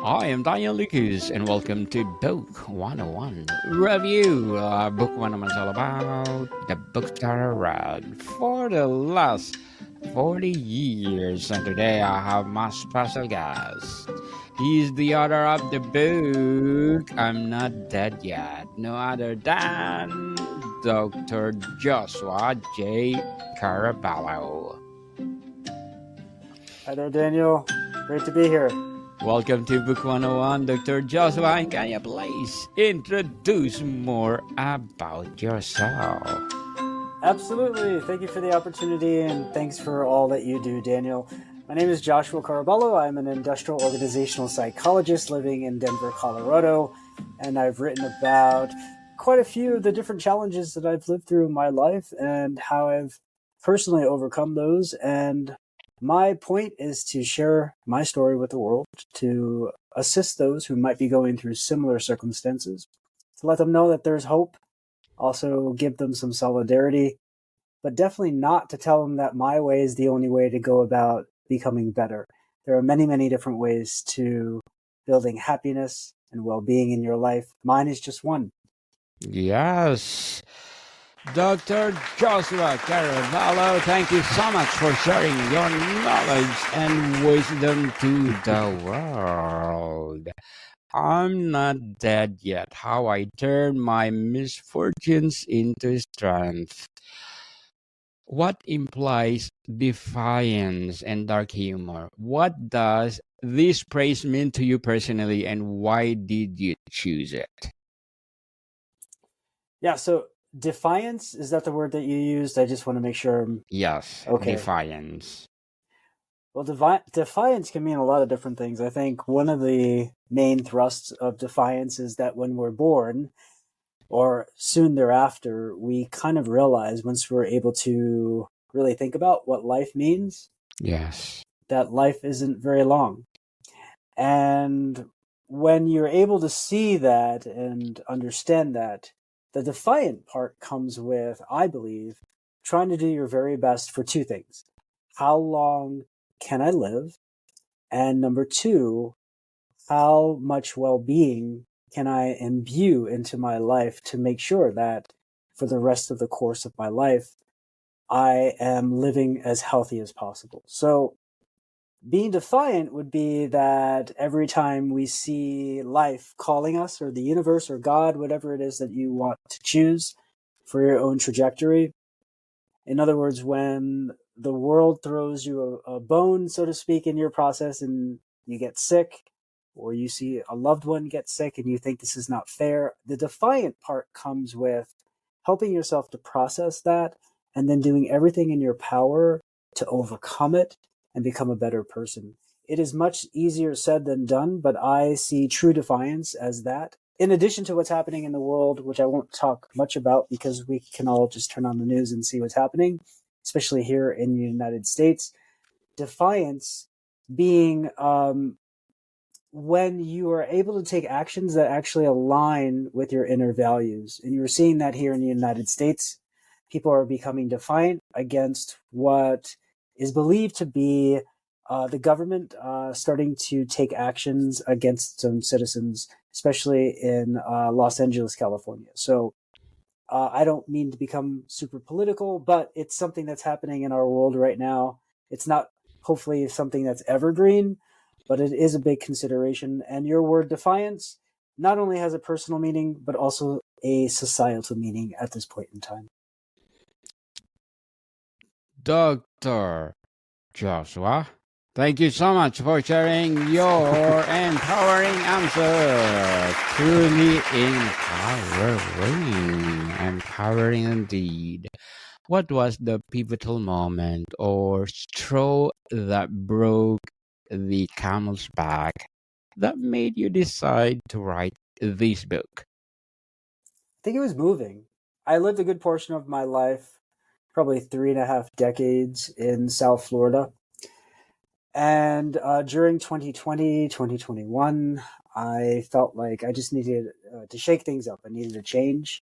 I am Daniel Lucas, and welcome to Book 101 Review. Book 101 is all about the books that I read for the last 40 years. And today I have my special guest. He's the author of the book I'm Not Dead Yet, no other than Dr. Joshua J. Caraballo. Hi there, Daniel. Great to be here. Welcome to Book 101, Dr. Joshua. And can you please introduce more about yourself? Absolutely. Thank you for the opportunity and thanks for all that you do, Daniel. My name is Joshua Caraballo. I'm an industrial organizational psychologist living in Denver, Colorado, and I've written about quite a few of the different challenges that I've lived through in my life and how I've personally overcome those. And my point is to share my story with the world, to assist those who might be going through similar circumstances, to let them know that there's hope, also give them some solidarity, but definitely not to tell them that my way is the only way to go about becoming better. There are many, many different ways to building happiness and well-being in your life. Mine is just one. Yes. Dr. Joshua Caraballo, thank you so much for sharing your knowledge and wisdom to the world. I'm not dead yet. How I turn my misfortunes into strength. What implies defiance and dark humor? What does this praise mean to you personally, and why did you choose it? Yeah, so defiance, is that the word that you used? I just want to make sure. Yes, Okay. defiance. Well, defiance can mean a lot of different things. I think one of the main thrusts of defiance is that when we're born, or soon thereafter, we kind of realize once we're able to really think about what life means, Yes. that life isn't very long. And when you're able to see that and understand that, the defiant part comes with, I believe, trying to do your very best for two things. How long can I live? And number two, how much well-being can I imbue into my life to make sure that for the rest of the course of my life, I am living as healthy as possible. So being defiant would be that every time we see life calling us, or the universe or God, whatever it is that you want to choose for your own trajectory. In other words, when the world throws you a bone, so to speak, in your process and you get sick, or you see a loved one get sick and you think this is not fair, the defiant part comes with helping yourself to process that and then doing everything in your power to overcome it and become a better person. It is much easier said than done, but I see true defiance as that. In addition to what's happening in the world, which I won't talk much about because we can all just turn on the news and see what's happening, especially here in the United States, defiance being when you are able to take actions that actually align with your inner values. And you're seeing that here in the United States. People are becoming defiant against what is believed to be the government starting to take actions against some citizens, especially in Los Angeles, California. So I don't mean to become super political, but it's something that's happening in our world right now. It's not hopefully something that's evergreen, but it is a big consideration. And your word defiance not only has a personal meaning, but also a societal meaning at this point in time. Dr. Joshua, thank you so much for sharing your empowering answer. Truly empowering. Empowering indeed. What was the pivotal moment or straw that broke the camel's back that made you decide to write this book? I think it was moving. I lived a good portion of my life, probably 3.5 decades in South Florida. And during 2020, 2021, I felt like I just needed to shake things up. I needed a change.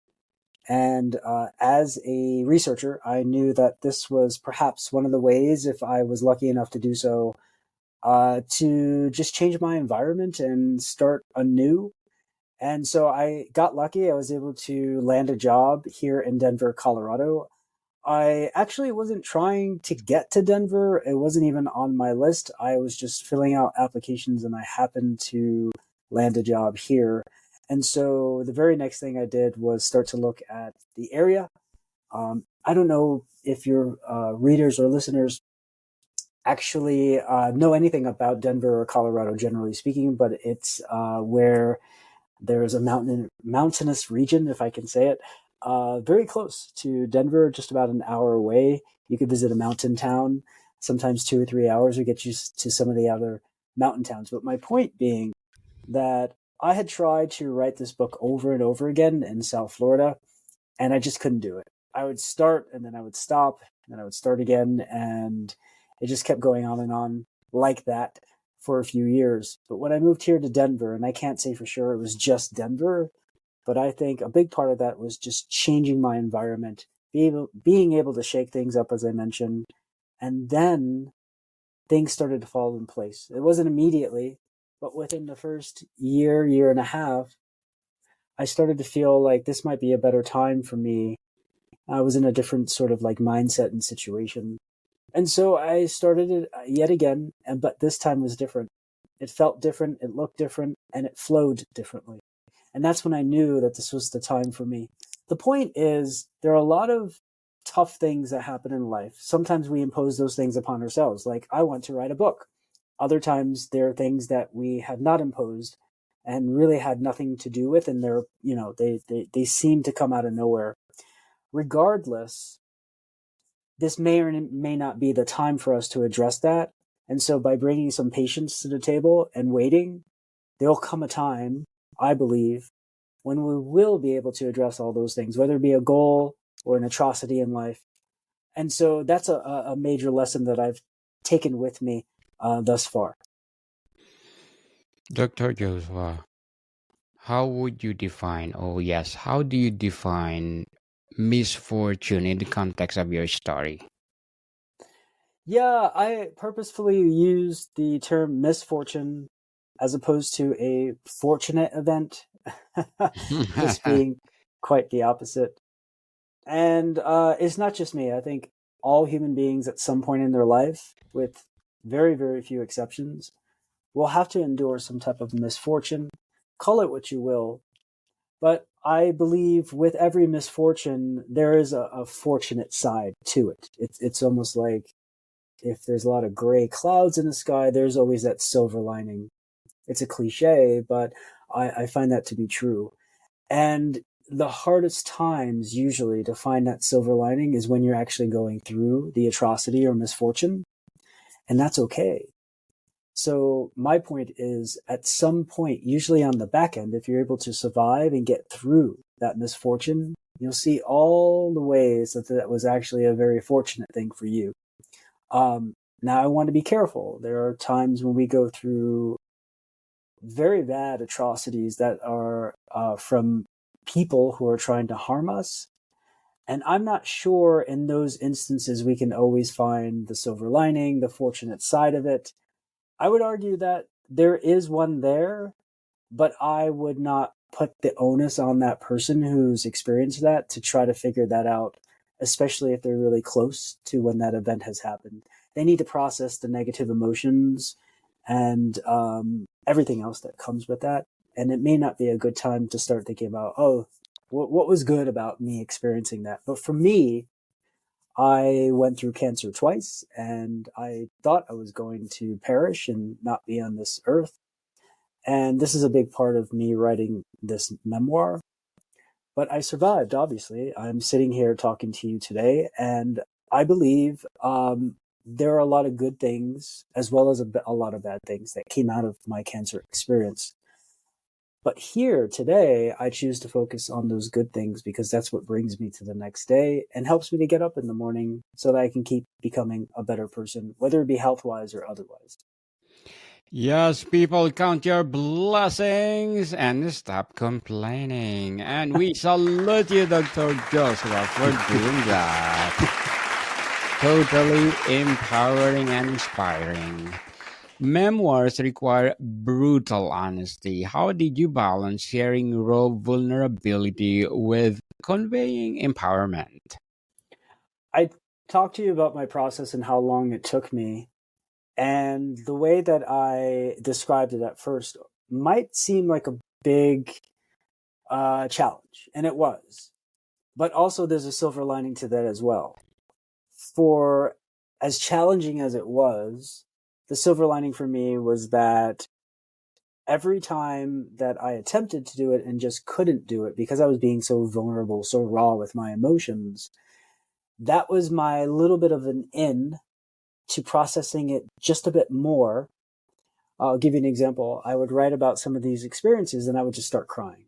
And as a researcher, I knew that this was perhaps one of the ways, if I was lucky enough to do so, to just change my environment and start anew. And so I got lucky. I was able to land a job here in Denver, Colorado. I actually wasn't trying to get to Denver. It wasn't even on my list. I was just filling out applications and I happened to land a job here. And so the very next thing I did was start to look at the area. I don't know if your readers or listeners actually know anything about Denver or Colorado, generally speaking, but it's where there's a mountainous region, if I can say it, very close to Denver, just about an hour away. You could visit a mountain town, sometimes 2 or 3 hours would get you to some of the other mountain towns. But my point being that I had tried to write this book over and over again in South Florida, and I just couldn't do it. I would start and then I would stop and then I would start again, and it just kept going on and on like that for a few years. But when I moved here to Denver, and I can't say for sure it was just Denver, but I think a big part of that was just changing my environment, being able to shake things up, as I mentioned, and then things started to fall in place. It wasn't immediately, but within the first year and a half, I started to feel like this might be a better time for me. I was in a different sort of like mindset and situation. And so I started it yet again, but this time was different. It felt different, it looked different, and it flowed differently. And that's when I knew that this was the time for me. The point is, there are a lot of tough things that happen in life. Sometimes we impose those things upon ourselves, like I want to write a book. Other times there are things that we have not imposed and really had nothing to do with, and they seem to come out of nowhere. Regardless, this may or may not be the time for us to address that. And so by bringing some patience to the table and waiting, there'll come a time, I believe, when we will be able to address all those things, whether it be a goal or an atrocity in life. And so that's a major lesson that I've taken with me thus far. Dr. Joshua, how would you define, oh yes, how do you define misfortune in the context of your story? Yeah, I purposefully used the term misfortune as opposed to a fortunate event, just being quite the opposite. And it's not just me. I think all human beings at some point in their life, with very, very few exceptions, will have to endure some type of misfortune. Call it what you will. But I believe with every misfortune, there is a fortunate side to it. It's almost like if there's a lot of gray clouds in the sky, there's always that silver lining. It's a cliche, but I find that to be true. And the hardest times usually to find that silver lining is when you're actually going through the atrocity or misfortune, and that's okay. So my point is, at some point, usually on the back end, if you're able to survive and get through that misfortune, you'll see all the ways that was actually a very fortunate thing for you. Now I want to be careful. There are times when we go through very bad atrocities that are from people who are trying to harm us. And I'm not sure in those instances we can always find the silver lining, the fortunate side of it. I would argue that there is one there, but I would not put the onus on that person who's experienced that to try to figure that out, especially if they're really close to when that event has happened. They need to process the negative emotions and everything else that comes with that. And it may not be a good time to start thinking about, oh, what was good about me experiencing that? But for me, I went through cancer twice, and I thought I was going to perish and not be on this earth. And this is a big part of me writing this memoir. But I survived, obviously. I'm sitting here talking to you today, and I believe there are a lot of good things as well as a lot of bad things that came out of my cancer experience. But here today, I choose to focus on those good things because that's what brings me to the next day and helps me to get up in the morning so that I can keep becoming a better person, whether it be health-wise or otherwise. Yes, people, count your blessings and stop complaining. And we salute you, Dr. Joshua, for doing that. Totally empowering and inspiring. Memoirs require brutal honesty. How did you balance sharing raw vulnerability with conveying empowerment? I talked to you about my process and how long it took me. And the way that I described it at first might seem like a big challenge, and it was. But also, there's a silver lining to that as well. For as challenging as it was, the silver lining for me was that every time that I attempted to do it and just couldn't do it because I was being so vulnerable, so raw with my emotions, that was my little bit of an in to processing it just a bit more. I'll give you an example. I would write about some of these experiences and I would just start crying.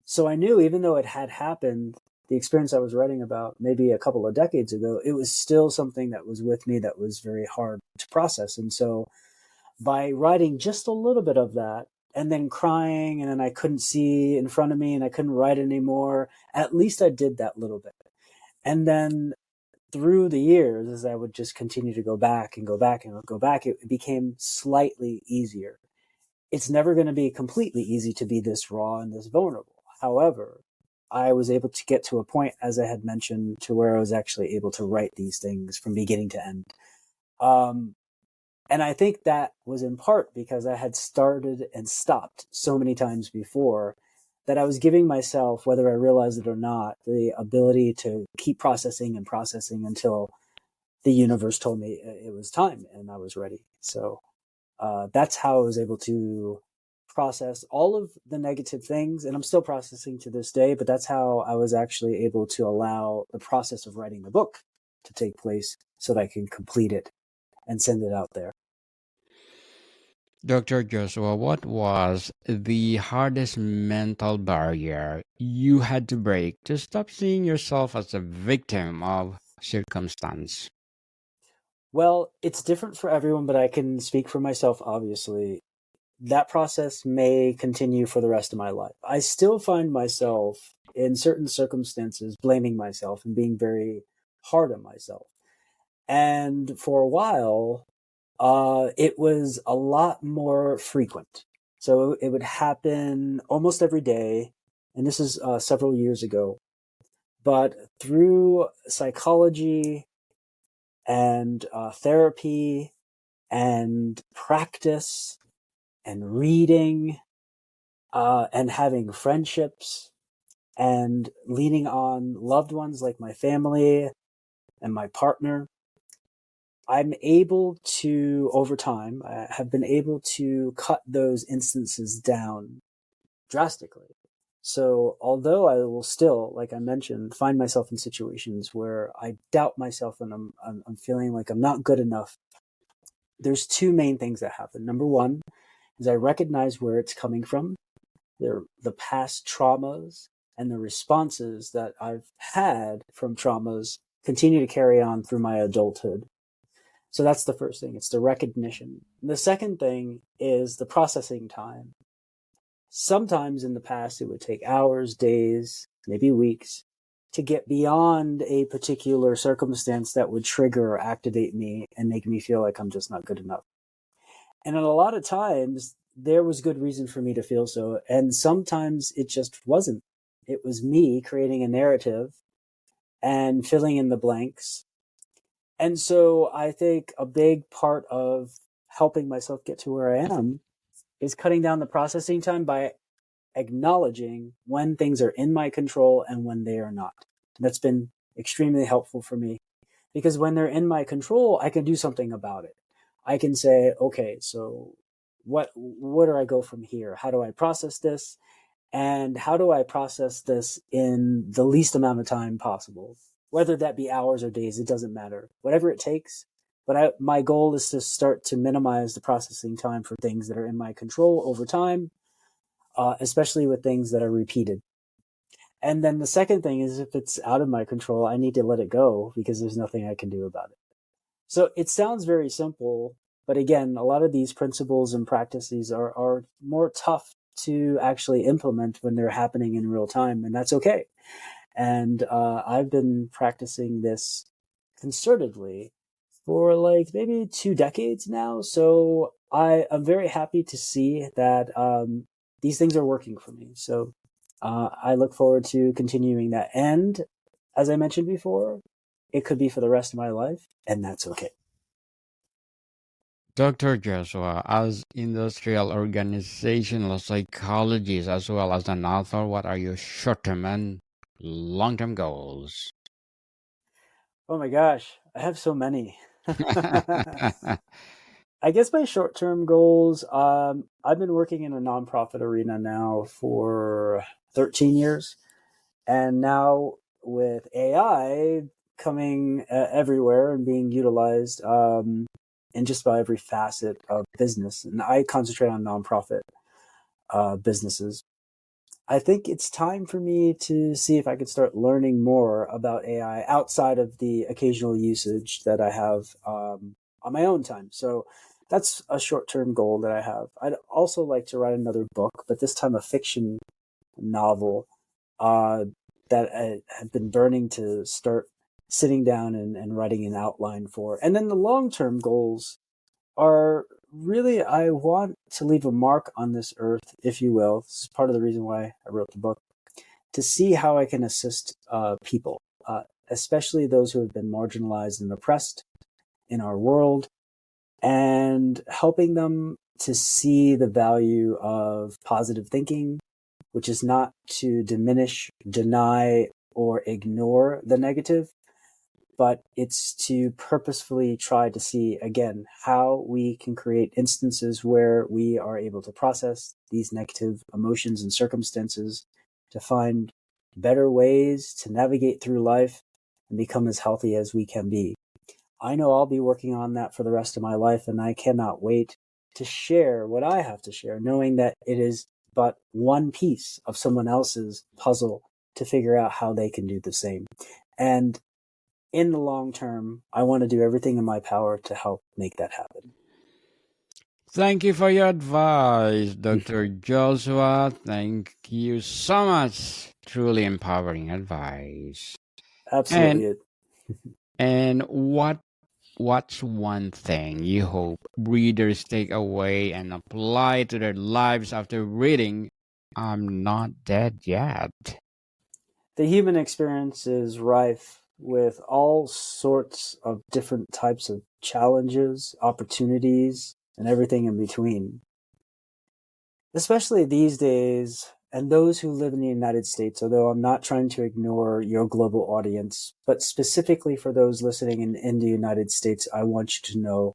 So I knew even though it had happened, the experience I was writing about maybe a couple of decades ago, it was still something that was with me that was very hard to process. And so by writing just a little bit of that and then crying and then I couldn't see in front of me and I couldn't write anymore, at least I did that little bit. And then through the years, as I would just continue to go back and go back and go back, it became slightly easier. It's never going to be completely easy to be this raw and this vulnerable. However, I was able to get to a point, as I had mentioned, to where I was actually able to write these things from beginning to end. Um, and I think that was in part because I had started and stopped so many times before that I was giving myself, whether I realized it or not, the ability to keep processing and processing until the universe told me it was time and I was ready. So that's how I was able to process all of the negative things. And I'm still processing to this day, but that's how I was actually able to allow the process of writing the book to take place so that I can complete it and send it out there. Dr. Joshua, what was the hardest mental barrier you had to break to stop seeing yourself as a victim of circumstance? Well, it's different for everyone, but I can speak for myself, obviously. That process may continue for the rest of my life. I still find myself in certain circumstances blaming myself and being very hard on myself. And for a while, it was a lot more frequent. So it would happen almost every day. And this is several years ago. But through psychology and therapy and practice and reading and having friendships and leaning on loved ones like my family and my partner, I'm able to, over time, I have been able to cut those instances down drastically. So, although I will still, like I mentioned, find myself in situations where I doubt myself and I'm feeling like I'm not good enough, there's two main things that happen. Number one is I recognize where it's coming from, the past traumas and the responses that I've had from traumas continue to carry on through my adulthood. So that's the first thing. It's the recognition. The second thing is the processing time. Sometimes in the past, it would take hours, days, maybe weeks to get beyond a particular circumstance that would trigger or activate me and make me feel like I'm just not good enough. And a lot of times, there was good reason for me to feel so. And sometimes it just wasn't. It was me creating a narrative and filling in the blanks. And so I think a big part of helping myself get to where I am is cutting down the processing time by acknowledging when things are in my control and when they are not. That's been extremely helpful for me because when they're in my control, I can do something about it. I can say, okay, so where do I go from here? How do I process this? And how do I process this in the least amount of time possible? Whether that be hours or days, it doesn't matter. Whatever it takes. But my goal is to start to minimize the processing time for things that are in my control over time, especially with things that are repeated. And then the second thing is if it's out of my control, I need to let it go because there's nothing I can do about it. So it sounds very simple, but again, a lot of these principles and practices are more tough to actually implement when they're happening in real time, and that's okay. And I've been practicing this concertedly for like maybe 2 decades now. So I am very happy to see that these things are working for me. So I look forward to continuing that. And as I mentioned before, it could be for the rest of my life, and that's okay. Dr. Joshua, as industrial organizational psychologist as well as an author, what are your short-term and long-term goals? Oh my gosh, I have so many. I guess my short term goals, I've been working in a nonprofit arena now for 13 years. And now with AI coming everywhere and being utilized in just about every facet of business, and I concentrate on nonprofit businesses. I think it's time for me to see if I could start learning more about AI outside of the occasional usage that I have on my own time. So that's a short term goal that I have. I'd also like to write another book, but this time a fiction novel uh, that I have been burning to start sitting down and writing an outline for. And then the long term goals are really, I want to leave a mark on this earth, if you will. This is part of the reason why I wrote the book, to see how I can assist people, especially those who have been marginalized and oppressed in our world, and helping them to see the value of positive thinking, which is not to diminish, deny, or ignore the negative, but it's to purposefully try to see again how we can create instances where we are able to process these negative emotions and circumstances to find better ways to navigate through life and become as healthy as we can be. I know I'll be working on that for the rest of my life, and I cannot wait to share what I have to share, knowing that it is but one piece of someone else's puzzle to figure out how they can do the same. And in the long term, I want to do everything in my power to help make that happen. Thank you for your advice, Dr. Joshua. Thank you so much. Truly empowering advice. And Absolutely. and what's one thing you hope readers take away and apply to their lives after reading I'm Not Dead Yet? The human experience is rife with all sorts of different types of challenges, opportunities, and everything in between. Especially these days, and those who live in the United States, although I'm not trying to ignore your global audience, but specifically for those listening in the United States, I want you to know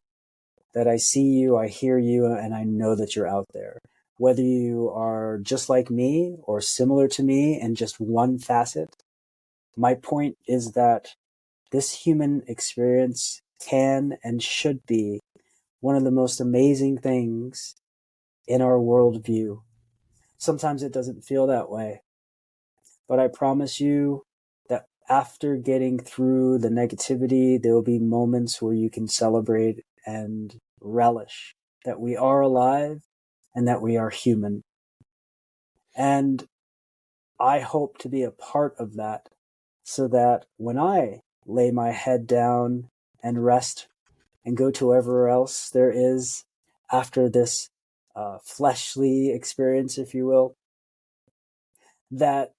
that I see you, I hear you, and I know that you're out there. Whether you are just like me or similar to me in just one facet, my point is that this human experience can and should be one of the most amazing things in our worldview. Sometimes it doesn't feel that way, but I promise you that after getting through the negativity, there will be moments where you can celebrate and relish that we are alive and that we are human. And I hope to be a part of that so that when I lay my head down and rest and go to wherever else there is after this fleshly experience, if you will, that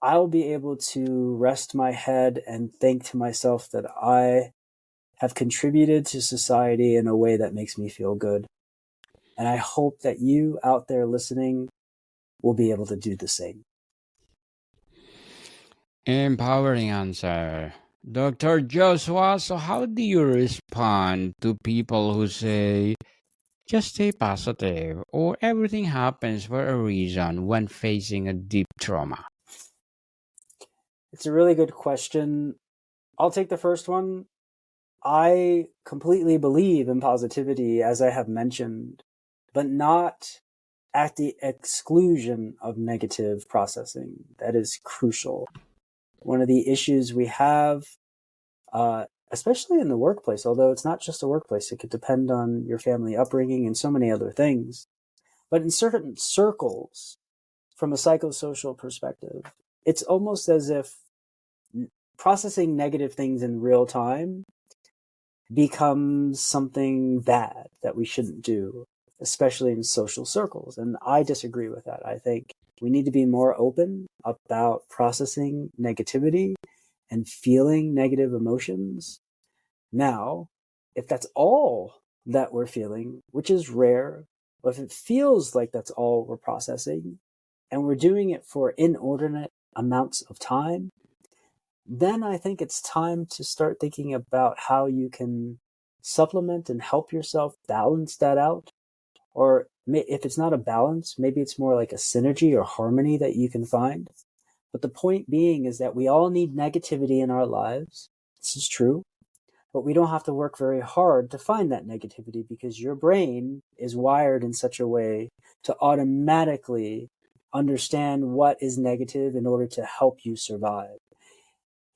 I'll be able to rest my head and think to myself that I have contributed to society in a way that makes me feel good. And I hope that you out there listening will be able to do the same. Empowering answer. Dr. Joshua, so how do you respond to people who say, just stay positive, or everything happens for a reason when facing a deep trauma? It's a really good question. I'll take the first one. I completely believe in positivity, as I have mentioned, but not at the exclusion of negative processing. That is crucial. One of the issues we have, especially in the workplace, although it's not just a workplace, it could depend on your family upbringing and so many other things. But in certain circles, from a psychosocial perspective, it's almost as if processing negative things in real time becomes something bad that we shouldn't do. especially in social circles. And I disagree with that. I think we need to be more open about processing negativity and feeling negative emotions. Now, if that's all that we're feeling, which is rare, but if it feels like that's all we're processing, and we're doing it for inordinate amounts of time, then I think it's time to start thinking about how you can supplement and help yourself balance that out. Or if it's not a balance, maybe it's more like a synergy or harmony that you can find. But the point being is that we all need negativity in our lives. This is true. But we don't have to work very hard to find that negativity because your brain is wired in such a way to automatically understand what is negative in order to help you survive.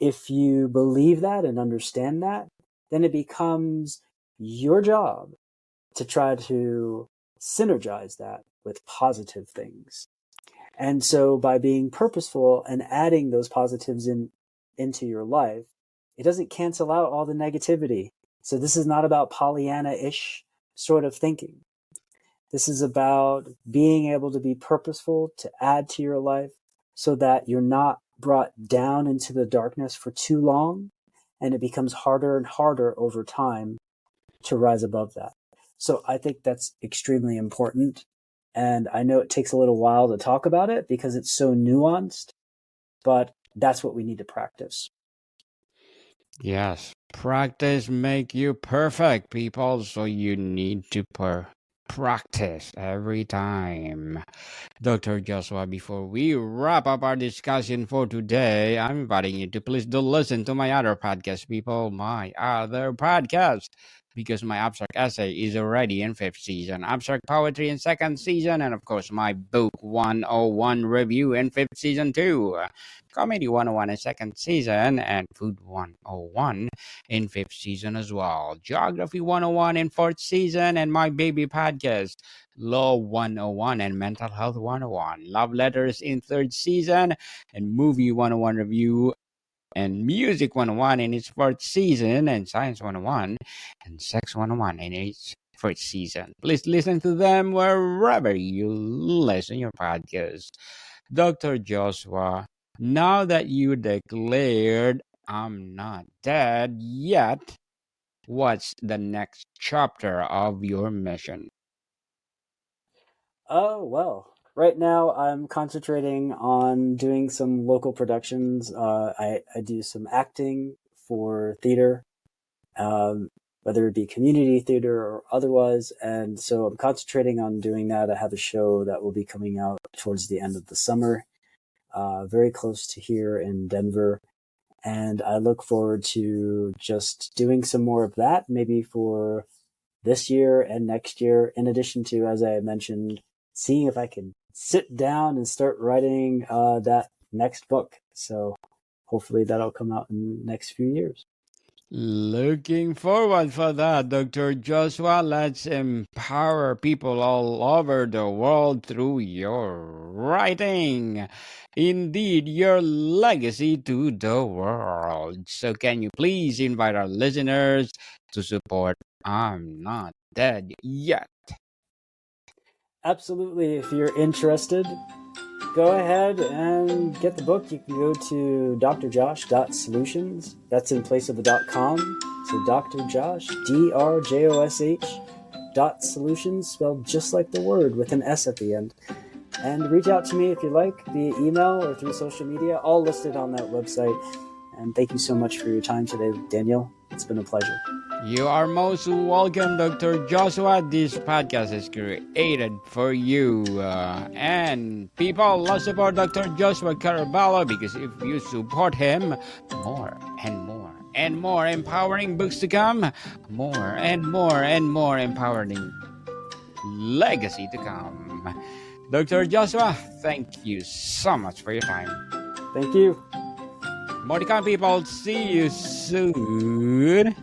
If you believe that and understand that, then it becomes your job to try to synergize that with positive things. And so by being purposeful and adding those positives into your life, it doesn't cancel out all the negativity. So this is not about Pollyanna-ish sort of thinking. This is about being able to be purposeful to add to your life so that you're not brought down into the darkness for too long, and it becomes harder and harder over time to rise above that. So I think that's extremely important. And I know it takes a little while to talk about it because it's so nuanced, but that's what we need to practice. Yes, practice make you perfect, people. So you need to practice every time. Dr. Joshua, before we wrap up our discussion for today, I'm inviting you to please do listen to my other podcast, people. My other podcast. Because my abstract essay is already in 5th season, abstract poetry in 2nd season, and of course my book 101 review in 5th season too. Comedy 101 in 2nd season, and Food 101 in 5th season as well. Geography 101 in 4th season, and my baby podcast, Law 101 and Mental Health 101. Love Letters in 3rd season, and Movie 101 review and Music 101 in its 4th season, and Science 101 and Sex 101 in its 1st season. Please listen to them wherever you listen your podcast. Dr. Joshua, now that you declared I'm not dead yet, what's the next chapter of your mission? Oh, well, right now I'm concentrating on doing some local productions. I do some acting for theater, whether it be community theater or otherwise. And so I'm concentrating on doing that. I have a show that will be coming out towards the end of the summer, very close to here in Denver. And I look forward to just doing some more of that, maybe for this year and next year, in addition to, as I mentioned, seeing if I can sit down and start writing that next book. So hopefully that'll come out in the next few years. Looking forward for that, Dr. Joshua. Let's empower people all over the world through your writing. Indeed, your legacy to the world. So, can you please invite our listeners to support I'm Not Dead Yet? Absolutely. If you're interested, go ahead and get the book. You can go to drjosh.solutions. That's in place of the .com. So Dr. Josh, DRJOSH .solutions, spelled just like the word with an S at the end. And reach out to me if you like, via email or through social media, all listed on that website. And thank you so much for your time today, Daniel. It's been a pleasure. You are most welcome, Dr. Joshua. This podcast is created for you. And people, let's support Dr. Joshua Caraballo, because if you support him, more and more and more empowering books to come, more and more and more empowering legacy to come. Dr. Joshua, thank you so much for your time. Thank you. More to come, people. See you soon.